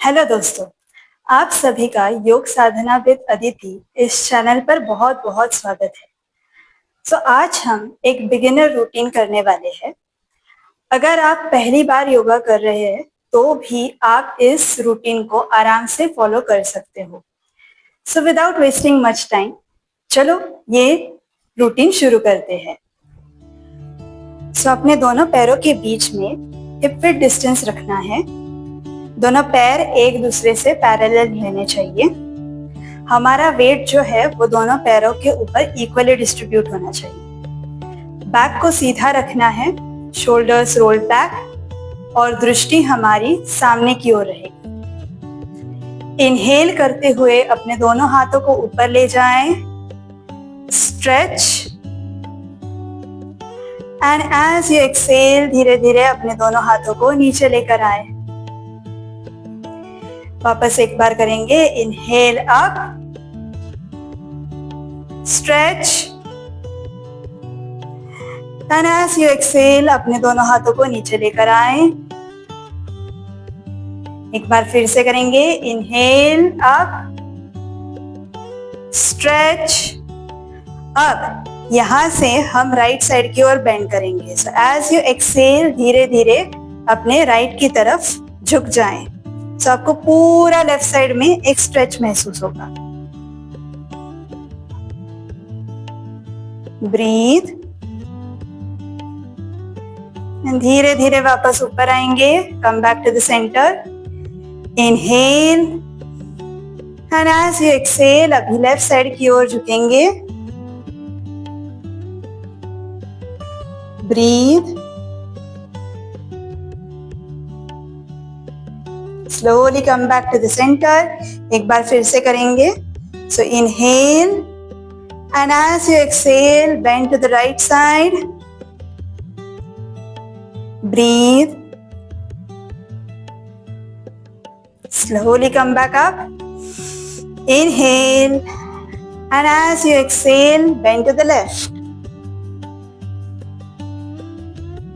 Hello दोस्तों, आप सभी का योग साधना विद अदिति इस चैनल पर बहुत बहुत स्वागत है। आज हम एक बिगिनर रूटीन करने वाले हैं। अगर आप पहली बार योगा कर रहे हैं तो भी आप इस रूटीन को आराम से फॉलो कर सकते हो। विदाउट वेस्टिंग मच टाइम, चलो ये रूटीन शुरू करते हैं। अपने दोनों पैरों के बीच में हिप विड्थ डिस्टेंस रखना है। दोनों पैर एक दूसरे से पैरेलल रहने चाहिए। हमारा वेट जो है वो दोनों पैरों के ऊपर इक्वली डिस्ट्रीब्यूट होना चाहिए। बैक को सीधा रखना है, शोल्डर्स रोल्ड बैक और दृष्टि हमारी सामने की ओर रहेगी। इनहेल करते हुए अपने दोनों हाथों को ऊपर ले जाएं, stretch, and as you exhale धीरे धीरे अपने दोनों हाथों को नीचे लेकर आए। वापस एक बार करेंगे, inhale up, stretch, and as you exhale अपने दोनों हाथों को नीचे लेकर आए। एक बार फिर से करेंगे, इनहेल अप, स्ट्रेच। अब यहां से हम राइट साइड की ओर बेंड करेंगे। एज यू एक्सेल धीरे धीरे अपने राइट की तरफ झुक जाएं। आपको पूरा लेफ्ट साइड में एक स्ट्रेच महसूस होगा। ब्रीथ, धीरे धीरे वापस ऊपर आएंगे। Come back to the centre, inhale, and as you exhale अभी लेफ्ट साइड की ओर झुकेंगे। Breathe, slowly come back to the center. एक बार फिर से करेंगे। Inhale, and as you exhale, bend to the right side. Breathe. Slowly come back up. Inhale, and as you exhale, bend to the left.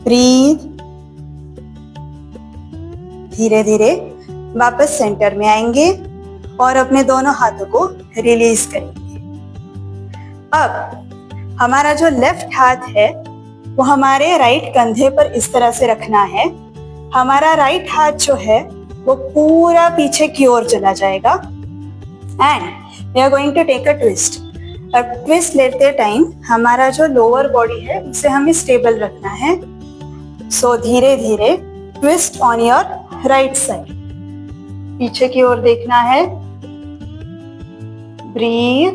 Breathe. धीरे धीरे वापस centre में आएंगे और अपने दोनों हाथों को रिलीज करेंगे। अब हमारा जो लेफ्ट हाथ है वो हमारे राइट कंधे पर इस तरह से रखना है। हमारा राइट हाथ जो है वो पूरा पीछे की ओर चला जाएगा and we are going to take a twist. अब ट्विस्ट लेते टाइम हमारा जो लोअर बॉडी है उसे हमें स्टेबल रखना है। धीरे धीरे twist on your right side, पीछे की ओर देखना है। Breathe,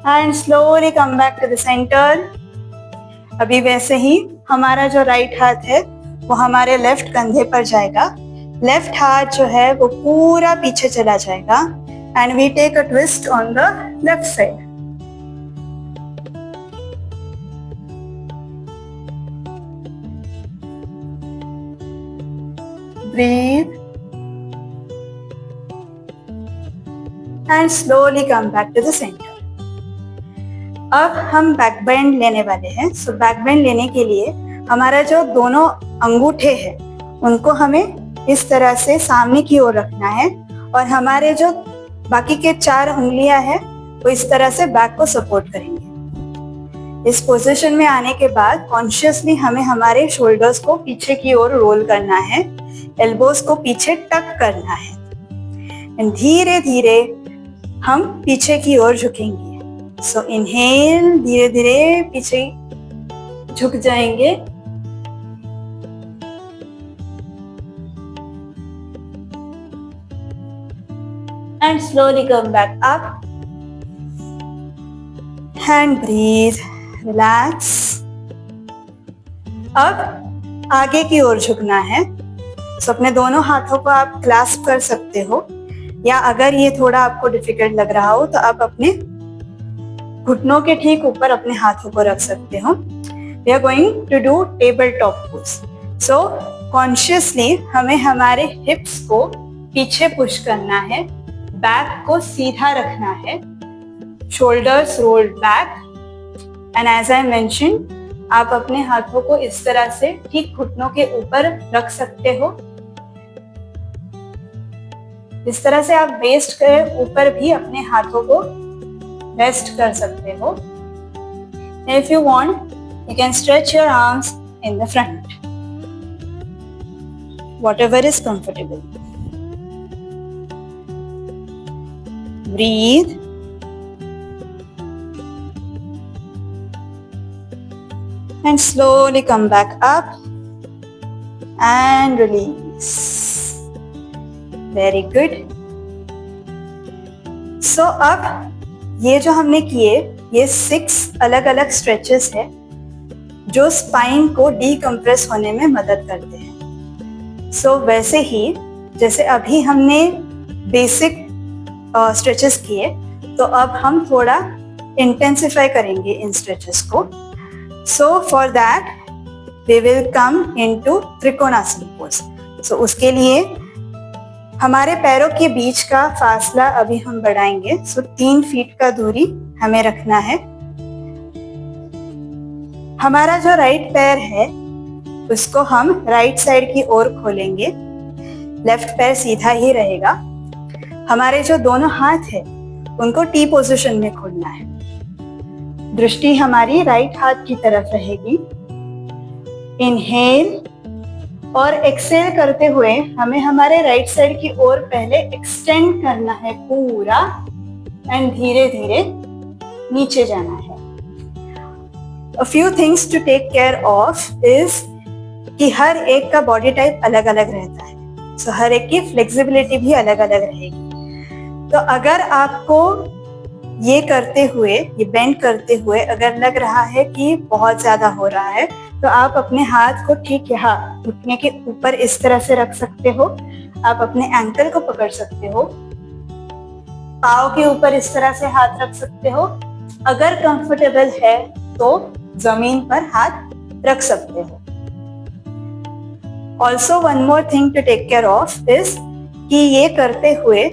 and slowly come back to the centre. अभी वैसे ही हमारा जो राइट हाथ है वो हमारे लेफ्ट कंधे पर जाएगा। लेफ्ट हाथ जो है वो पूरा पीछे चला जाएगा and we take a twist on the left side. Breathe and slowly come back to the center. अब हम बैक बेंड लेने वाले हैं। बैक बेंड लेने के लिए हमारा जो दोनों अंगूठे हैं उनको हमें इस तरह से सामने की ओर रखना है और हमारे जो बाकी के 4 उंगलियां हैं वो इस तरह से बैक को सपोर्ट करेंगे। इस पोजीशन में आने के बाद कॉन्शियसली हमें हमारे शोल्डर्स को पीछे की ओर रोल करना है, एल्बोस को पीछे टक करना है एंड धीरे धीरे हम पीछे की ओर झुकेंगे। इनहेल, धीरे धीरे पीछे झुक जाएंगे। And slowly come back up and breathe, relax. अब आगे की ओर झुकना है। अपने दोनों हाथों को आप क्लैस्प कर सकते हो या अगर ये थोड़ा आपको डिफिकल्ट लग रहा हो तो आप अपने घुटनों के ठीक ऊपर अपने हाथों को रख सकते हो। We are going to do table top pose. Consciously हमें हमारे हिप्स को पीछे पुश करना है, बैक को सीधा रखना है, shoulders rolled back, and as I mention, आप अपने हाथों को इस तरह से ठीक घुटनों के ऊपर रख सकते हो। इस तरह से आप वेस्ट के ऊपर भी अपने हाथों को रेस्ट कर सकते हो। If you want, you can stretch your arms in the front, whatever is comfortable. Breathe. And slowly come back up and release. Very good. So अब ये जो हमने किए, ये 6 अलग अलग स्ट्रेचेस है जो स्पाइन को डीकम्प्रेस होने में मदद करते हैं। सो वैसे ही जैसे अभी हमने बेसिक स्ट्रेचेस किए, तो अब हम थोड़ा इंटेंसिफाई करेंगे इन स्ट्रेचेस को। So for that we will come into trikonasana pose. सो उसके लिए हमारे पैरों के बीच का फासला अभी हम बढ़ाएंगे। सो 3 फीट का दूरी हमें रखना है। हमारा जो राइट पैर है उसको हम राइट साइड की ओर खोलेंगे, लेफ्ट पैर सीधा ही रहेगा। हमारे जो दोनों हाथ है उनको टी पोजीशन में खोलना है। दृष्टि हमारी राइट हाथ की तरफ रहेगी। इनहेल और एक्सेल करते हुए हमें हमारे राइट साइड की ओर पहले एक्सटेंड करना है पूरा, एंड धीरे धीरे नीचे जाना है। A few things to take care of is कि हर एक का बॉडी टाइप अलग अलग रहता है। सो हर एक की फ्लेक्सिबिलिटी भी अलग अलग रहेगी। तो अगर आपको ये करते हुए, ये बेंड करते हुए अगर लग रहा है कि बहुत ज्यादा हो रहा है, तो आप अपने हाथ को ठीक यहाँ घुटने के ऊपर इस तरह से रख सकते हो। आप अपने एंकल को पकड़ सकते हो, पाँव के ऊपर इस तरह से हाथ रख सकते हो। अगर कंफर्टेबल है तो जमीन पर हाथ रख सकते हो। Also one more thing to take care of is कि ये करते हुए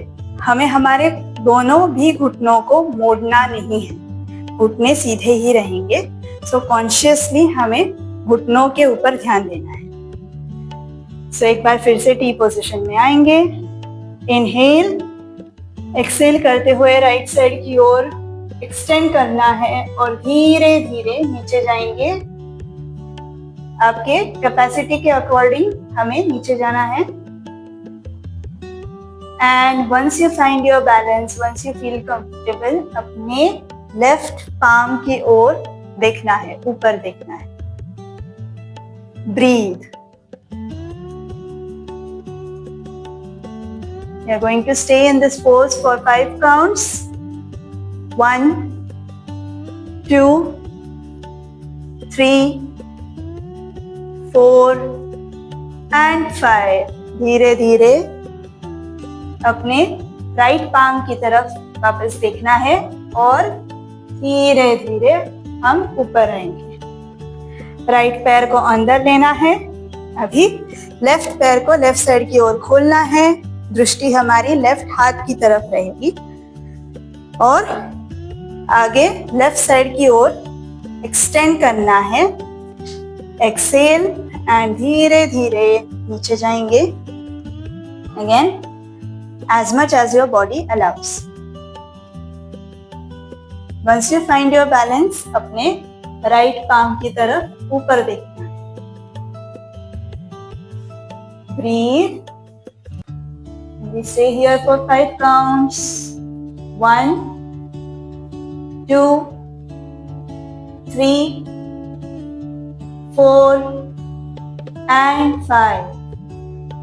हमें हमारे दोनों भी घुटनों को मोड़ना नहीं है, घुटने सीधे ही रहेंगे। सो कॉन्शियसली हमें घुटनों के ऊपर ध्यान देना है। सो एक बार फिर से टी पोजीशन में आएंगे। इनहेल, एक्सेल करते हुए राइट साइड की ओर एक्सटेंड करना है और धीरे धीरे नीचे जाएंगे। आपके कैपेसिटी के अकॉर्डिंग हमें नीचे जाना है। And once you find your balance, once you feel comfortable, अपने लेफ्ट पाम की ओर देखना है, ऊपर देखना है। Breathe. You are going to stay in this pose for 5 counts. 1, 2, 3, 4 and 5। धीरे धीरे अपने राइट पाम की तरफ वापस देखना है और धीरे धीरे हम ऊपर रहेंगे। राइट पैर को अंदर लेना है। अभी लेफ्ट पैर को लेफ्ट साइड की ओर खोलना है। दृष्टि हमारी लेफ्ट हाथ की तरफ रहेगी और आगे लेफ्ट साइड की ओर एक्सटेंड करना है। एक्सेल एंड धीरे धीरे नीचे जाएंगे। Again as much as your body allows. Once you find your balance, अपने राइट पाम की तरफ ऊपर देखना है। Breathe. We stay here for 5 counts. 1, 2, 3, 4 and 5।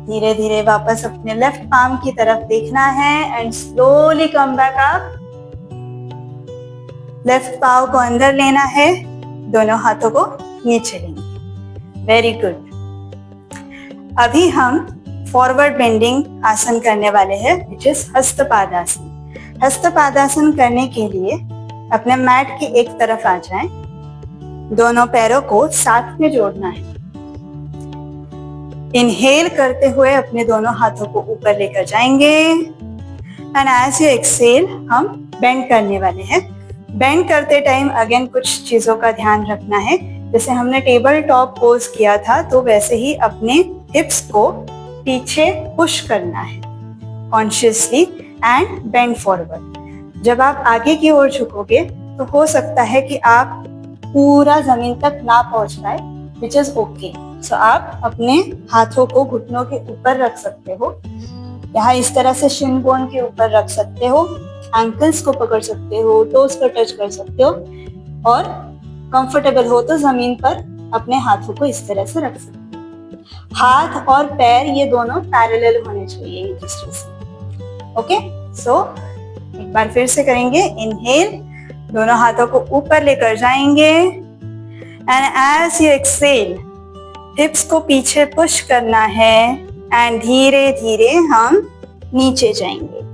धीरे धीरे वापस अपने लेफ्ट पाम की तरफ देखना है and slowly come back up. Left पाव को अंदर लेना है, दोनों हाथों को नीचे लेंगे। Very good. अभी हम फॉरवर्ड बेंडिंग आसन करने वाले हैं, विच इज हस्तपादासन। हस्तपादासन करने के लिए अपने मैट की एक तरफ आ जाएं, दोनों पैरों को साथ में जोड़ना है। इनहेल करते हुए अपने दोनों हाथों को ऊपर लेकर जाएंगे एंड एज यू एक्सेल हम बेंड करने वाले हैं। बेंड करते टाइम अगेन कुछ चीजों का ध्यान रखना है। जैसे हमने टेबल टॉप पोज किया था, तो वैसे ही अपने हिप्स को पीछे पुश करना है कॉन्शियसली एंड बेंड फॉरवर्ड। जब आप आगे की ओर झुकोगे तो हो सकता है कि आप पूरा जमीन तक ना पहुंच पाए, विच इज ओके। सो आप अपने हाथों को घुटनों के ऊपर रख सकते हो, यहाँ इस तरह से शिन बोन के ऊपर रख सकते हो, एंकल्स को पकड़ सकते हो, टोस को टच कर सकते हो, और कंफर्टेबल हो तो जमीन पर अपने हाथों को इस तरह से रख सकते हो। हाथ और पैर ये दोनों पैरेलल होने चाहिए एक दूसरे से। ओके, सो एक बार फिर से करेंगे। इनहेल, दोनों हाथों को ऊपर लेकर जाएंगे and as you exhale hips को पीछे पुश करना है एंड धीरे धीरे हम नीचे जाएंगे।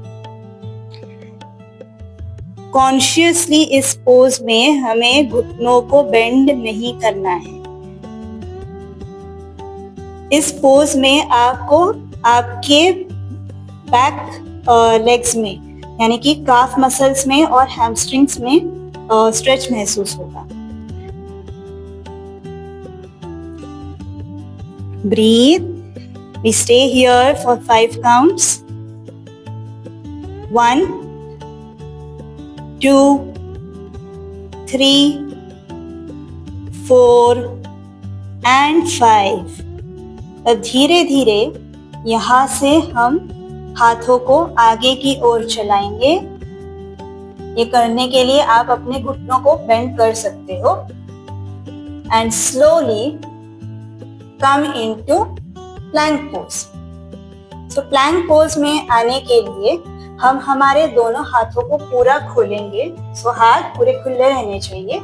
कॉन्शियसली इस पोज में हमें घुटनों को बेंड नहीं करना है। इस पोज में आपको आपके बैक लेग्स में यानी कि काफ मसल्स में और हैमस्ट्रिंग्स में स्ट्रेच महसूस होगा। Breathe. We stay here for 5 counts. 1, 2, 3, 4 and 5. अब धीरे धीरे यहाँ से हम हाथों को आगे की ओर चलाएंगे। ये करने के लिए आप अपने घुटनों को बेंड कर सकते हो and slowly come into plank pose. So plank pose में आने के लिए हम हमारे दोनों हाथों को पूरा खोलेंगे। सो हाथ पूरे खुले रहने चाहिए।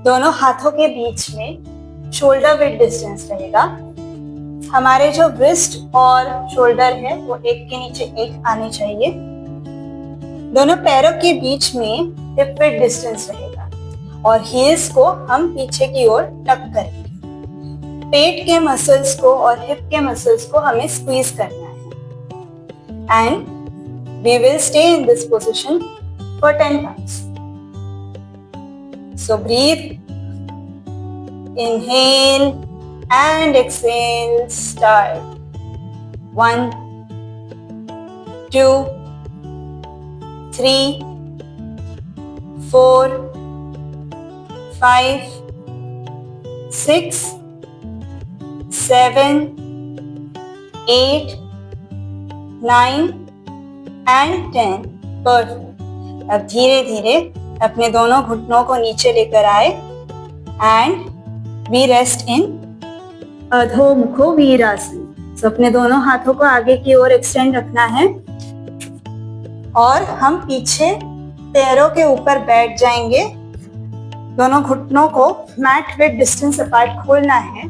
दोनों हाथों के बीच में शोल्डर विड्थ डिस्टेंस रहेगा। हमारे जो रिस्ट और शोल्डर है वो एक के नीचे एक आने चाहिए। दोनों पैरों के बीच में हिप विड्थ डिस्टेंस रहेगा और हील्स को हम पीछे की ओर टक करेंगे। पेट के मसल्स को और हिप के मसल्स को हमें स्क्वीज करना है and we will stay in this position for 10 counts. So breathe, inhale and exhale. Start. 1, 2, 3, 4, 5, 6, 7, 8, 9 and 10. Perfect. अब धीरे धीरे अपने दोनों घुटनों को नीचे लेकर आए एंड वी रेस्ट इन अधो मुखो वीरासन। सो अपने दोनों हाथों को आगे की ओर एक्सटेंड रखना है और हम पीछे पैरों के ऊपर बैठ जाएंगे। दोनों घुटनों को मैट विद डिस्टेंस अपार्ट खोलना है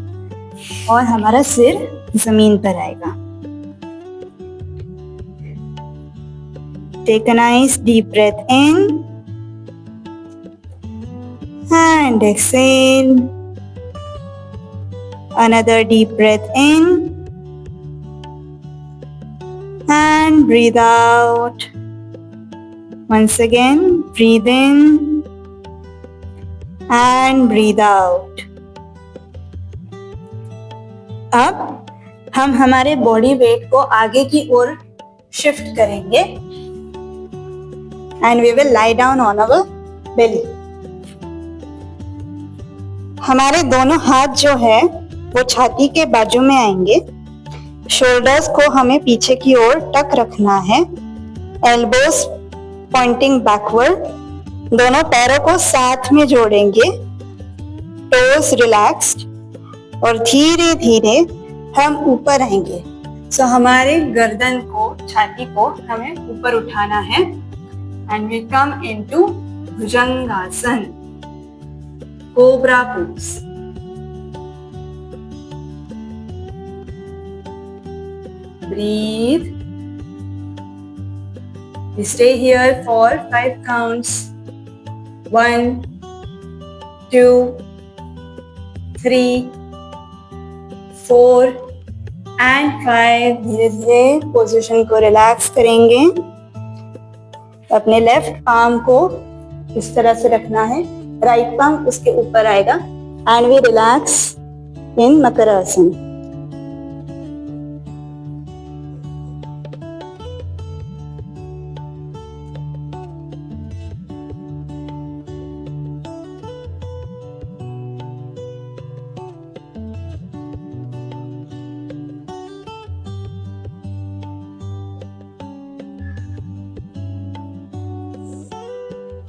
और हमारा सिर जमीन पर आएगा। Take a nice deep breath in and exhale. Another deep breath in and breathe out. Once again, breathe in and breathe out. अब हम हमारे बॉडी वेट को आगे की ओर शिफ्ट करेंगे and we will lie down on our belly. हमारे दोनों हाथ जो है वो छाती के बाजू में आएंगे। शोल्डर्स को हमें पीछे की ओर टक रखना है। Elbows pointing backward. दोनों पैरों को साथ में जोड़ेंगे। टोस रिलैक्स्ड और धीरे धीरे हम ऊपर आएंगे। सो हमारे गर्दन को, छाती को हमें ऊपर उठाना है and we come into Bhujangasana, cobra pose. Breathe. We stay here for 5 counts. 1, 2, 3, 4 and 5. धीरे धीरे पोजीशन को रिलैक्स करेंगे। अपने लेफ्ट आर्म को इस तरह से रखना है, राइट पाम उसके ऊपर आएगा and we relax in Makarasana.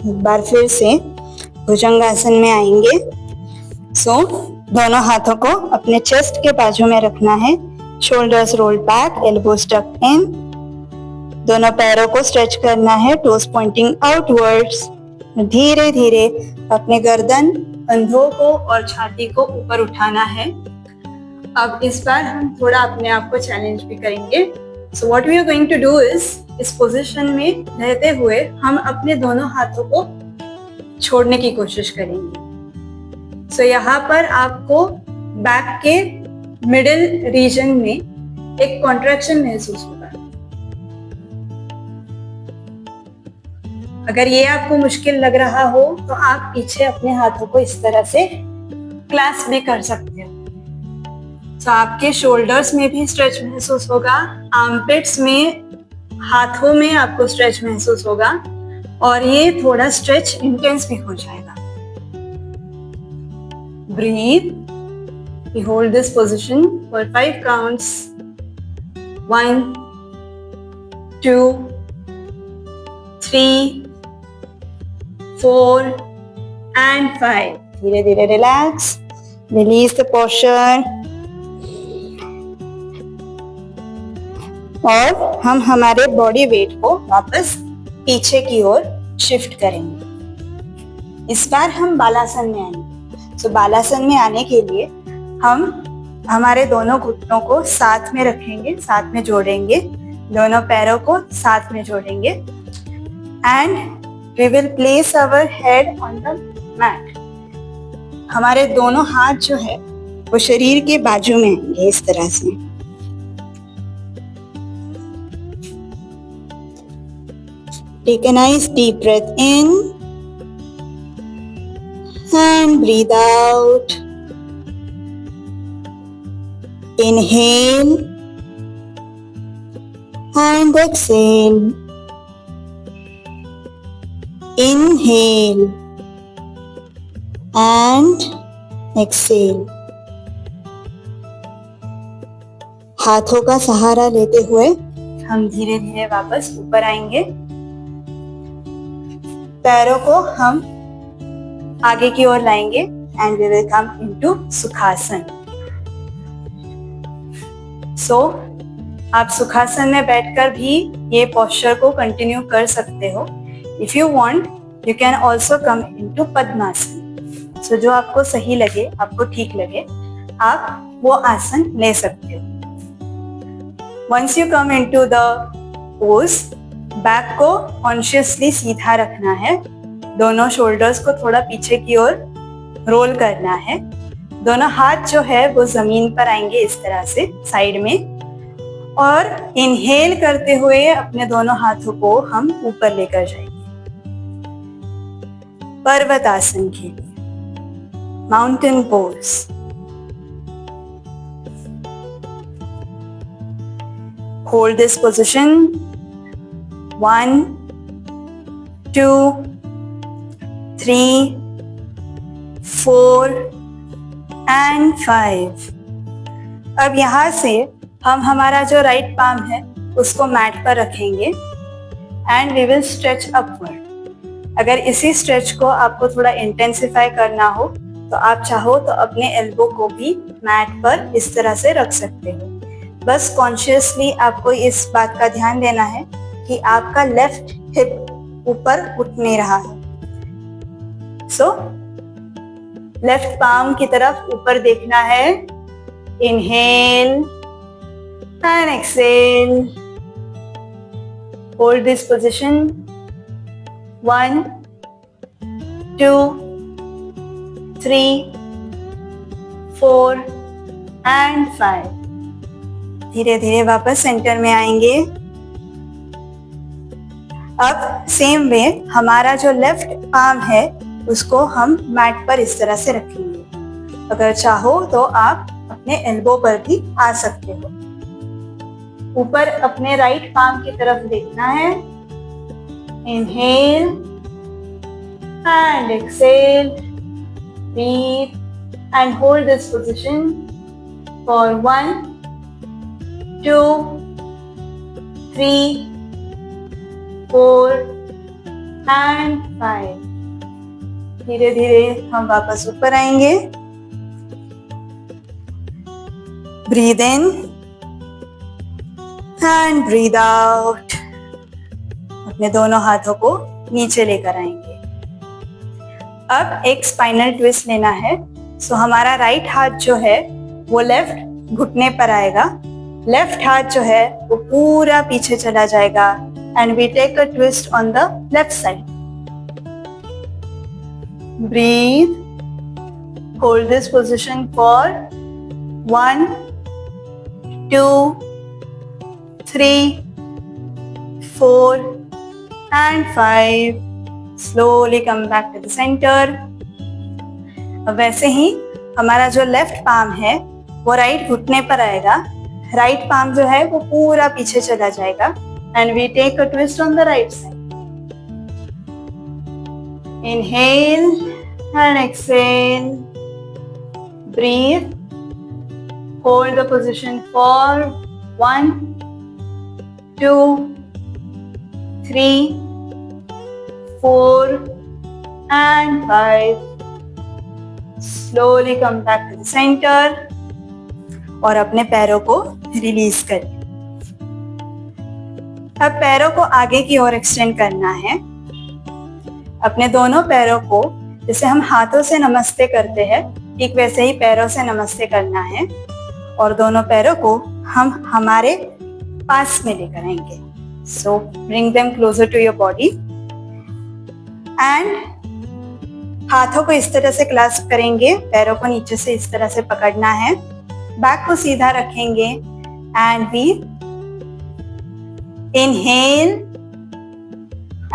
एक बार फिर से भुजंगासन में आएंगे। सो दोनों हाथों को अपने चेस्ट के बाजू में रखना है, shoulders roll back, elbows talked इन। दोनों पैरों को स्ट्रेच करना है, टोस पॉइंटिंग आउटवर्ड्स। धीरे धीरे अपने गर्दन, कंधों को और छाती को ऊपर उठाना है। अब इस बार हम थोड़ा अपने आप को चैलेंज भी करेंगे। So what we are going to do is, इस पोजीशन में रहते हुए हम अपने दोनों हाथों को छोड़ने की कोशिश करेंगे। सो यहाँ पर आपको बैक के मिडिल रीजन में एक कॉन्ट्रैक्शन महसूस होगा। अगर ये आपको मुश्किल लग रहा हो तो आप पीछे अपने हाथों को इस तरह से क्लैस्प भी कर सकते हो। तो आपके शोल्डर्स में भी स्ट्रेच महसूस होगा, आर्मपिट्स में, हाथों में आपको स्ट्रेच महसूस होगा और ये थोड़ा स्ट्रेच इंटेंस भी हो जाएगा। Breathe, we hold this position for 5 counts. 1, 2, 3, 4 and 5. धीरे धीरे रिलैक्स, रिलीज द पोस्चर और हम हमारे बॉडी वेट को वापस पीछे की ओर शिफ्ट करेंगे। इस बार हम बालासन में आएंगे। सो बालासन में आने के लिए हम हमारे दोनों घुटनों को साथ में रखेंगे, साथ में जोड़ेंगे, दोनों पैरों को साथ में जोड़ेंगे and we will place our head on the mat. हमारे दोनों हाथ जो है वो शरीर के बाजू में आएंगे इस तरह से। Take a nice deep breath in and breathe out. Inhale and exhale. Inhale and exhale. हाथों का सहारा लेते हुए हम धीरे धीरे वापस ऊपर आएंगे। पैरों को हम आगे की ओर लाएंगे and we will come into sukhasana. So आप सुखासन में बैठकर भी ये पोस्चर को कंटिन्यू कर सकते हो। If you want you can also come into padmasana. So जो आपको सही लगे, आपको ठीक लगे, आप वो आसन ले सकते हो। Once you come into the pose, back को कॉन्शियसली सीधा रखना है, दोनों शोल्डर्स को थोड़ा पीछे की ओर रोल करना है, दोनों हाथ जो है वो जमीन पर आएंगे इस तरह से साइड में और इनहेल करते हुए अपने दोनों हाथों को हम ऊपर लेकर जाएंगे। पर्वत आसन के लिए mountain pose. Hold this position 1, 2, 3, 4 and 5। अब यहाँ से हम हमारा जो राइट पाम है उसको मैट पर रखेंगे and we will stretch upward. अगर इसी स्ट्रेच को आपको थोड़ा इंटेंसिफाई करना हो तो आप चाहो तो अपने एल्बो को भी मैट पर इस तरह से रख सकते हो। बस कॉन्शियसली आपको इस बात का ध्यान देना है कि आपका लेफ्ट हिप ऊपर उठ नहीं रहा है। सो लेफ्ट पाम की तरफ ऊपर देखना है। Inhale and exhale. Hold this position 1, 2, 3, 4 and 5। धीरे धीरे वापस सेंटर में आएंगे। अब सेम वे हमारा जो लेफ्ट पाम है उसको हम मैट पर इस तरह से रखेंगे। अगर चाहो तो आप अपने एल्बो पर भी आ सकते हो। ऊपर अपने राइट पाम की तरफ देखना है। Inhale and exhale, breathe and hold this position for 1, 2, 3, 4 and 5। धीरे धीरे हम वापस ऊपर आएंगे। Breathe in and breathe out. अपने दोनों हाथों को नीचे लेकर आएंगे। अब एक स्पाइनल ट्विस्ट लेना है। सो हमारा राइट हाथ जो है वो लेफ्ट घुटने पर आएगा, लेफ्ट हाथ जो है वो पूरा पीछे चला जाएगा and we take a twist on the left side. Breathe, hold this position for 1, 2, 3, 4 and 5. Slowly come back to the center. अब वैसे ही हमारा जो लेफ्ट पाम है वो राइट घुटने पर आएगा, राइट पाम जो है वो पूरा पीछे चला जाएगा and we take a twist on the right side. Inhale and exhale, breathe, hold the position for 1, 2, 3, 4 and 5. Slowly come back to the center और अपने पैरों को रिलीज करें। अब पैरों को आगे की ओर एक्सटेंड करना है। अपने दोनों पैरों को जैसे हम हाथों से नमस्ते करते हैं ठीक वैसे ही पैरों से नमस्ते करना है और दोनों पैरों को हम हमारे पास में लेकर आएंगे। So bring them closer to your body and हाथों को इस तरह से क्लास्प करेंगे, पैरों को नीचे से इस तरह से पकड़ना है, बैक को सीधा रखेंगे and we inhale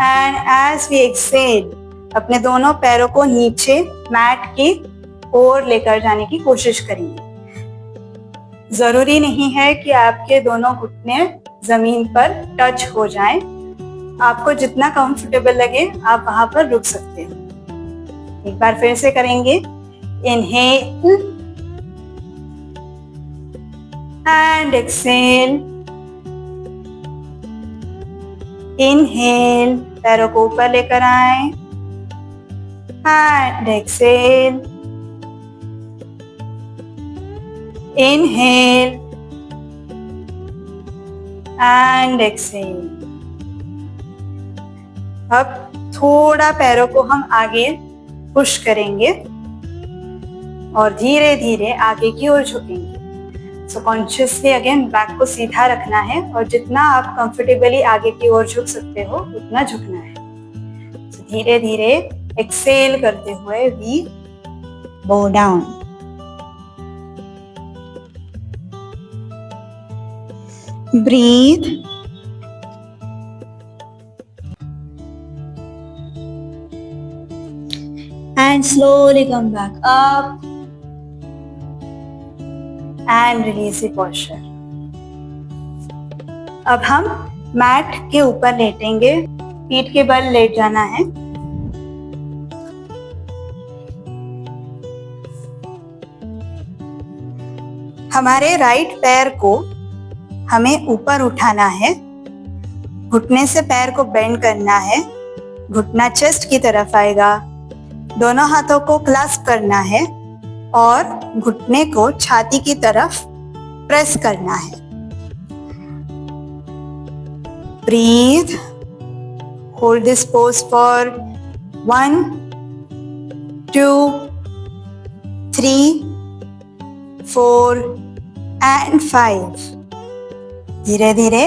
and as we exhale अपने दोनों पैरों को नीचे मैट की ओर लेकर जाने की कोशिश करेंगे। जरूरी नहीं है कि आपके दोनों घुटने जमीन पर टच हो जाएं। आपको जितना कंफर्टेबल लगे आप वहां पर रुक सकते हो। एक बार फिर से करेंगे। इनहेल एंड एक्सेल, इनहेल, पैरों को ऊपर लेकर आए and exhale, inhale and exhale. अब थोड़ा पैरों को हम आगे पुश करेंगे और धीरे धीरे आगे की ओर झुकेंगे। सो कॉन्शियसली अगेन बैक को सीधा रखना है और जितना आप कंफर्टेबली आगे की ओर झुक सकते हो उतना झुकना है। so, धीरे धीरे एक्सेल करते हुए we bow down. Breathe and slowly come back up and release the posture. अब हम मैट के ऊपर लेटेंगे, पीठ के बल लेट जाना है। हमारे राइट पैर को हमें ऊपर उठाना है, घुटने से पैर को बेंड करना है, घुटना चेस्ट की तरफ आएगा, दोनों हाथों को क्लास्प करना है और घुटने को छाती की तरफ प्रेस करना है। Breathe, hold this pose for 1, 2, 3, 4 and 5। धीरे धीरे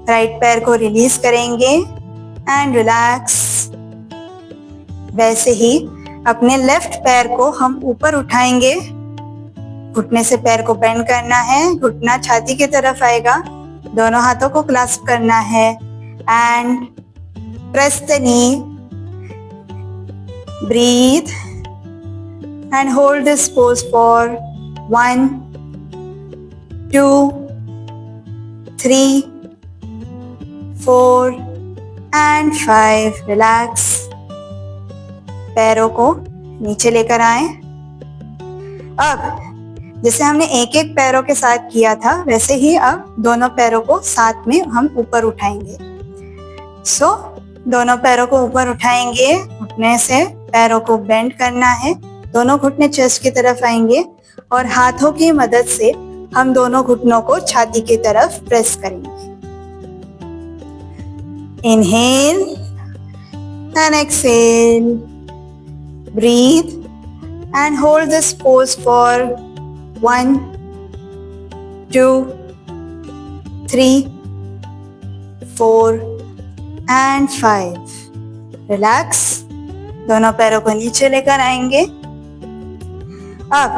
राइट पैर को रिलीज करेंगे एंड रिलैक्स। वैसे ही अपने लेफ्ट पैर को हम ऊपर उठाएंगे, घुटने से पैर को बेंड करना है, घुटना छाती की तरफ आएगा, दोनों हाथों को क्लास्प करना है and Press the knee. Breathe and hold this pose for 1, 2, 3, 4 and 5. Relax. पैरों को नीचे लेकर आए. अब जैसे हमने एक एक पैरों के साथ किया था वैसे ही अब दोनों पैरों को साथ में हम ऊपर उठाएंगे. सो दोनों पैरों को ऊपर उठाएंगे. घुटने से पैरों को बेंड करना है. दोनों घुटने चेस्ट की तरफ आएंगे और हाथों की मदद से हम दोनों घुटनों को छाती की तरफ प्रेस करेंगे. Inhale and exhale. Breathe and hold this pose for 1, 2, 3, 4 and 5. Relax. दोनों पैरों को नीचे लेकर आएंगे. अब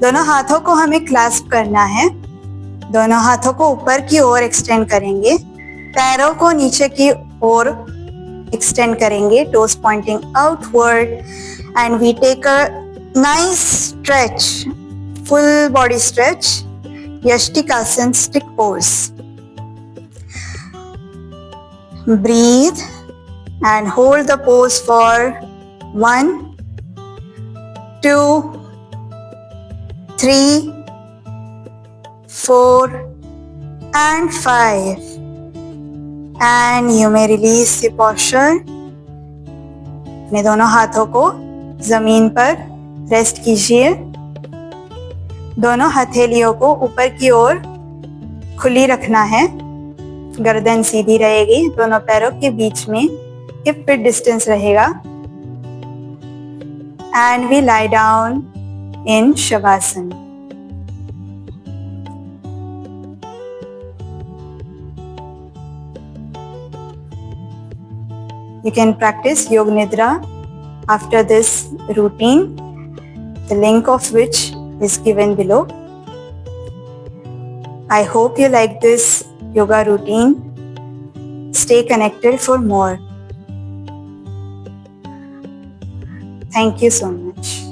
दोनों हाथों को हमें क्लैस्प करना है. दोनों हाथों को ऊपर की ओर एक्सटेंड करेंगे. पैरों को नीचे की ओर एक्सटेंड करेंगे. Toes pointing outward. And we take a nice stretch, full body stretch, Yastikasana stick pose. Breathe and hold the pose for 1, 2, 3, 4 and 5. And you may release the posture. अपने दोनों हाथों को जमीन पर रेस्ट कीजिए. दोनों हथेलियों को ऊपर की ओर खुली रखना है. गर्दन सीधी रहेगी. दोनों पैरों के बीच में हिप विड्थ डिस्टेंस रहेगा. And we lie down in Shavasana. You can practice Yoga Nidra after this routine, the link of which is given below. I hope you like this yoga routine. Stay connected for more. Thank you so much.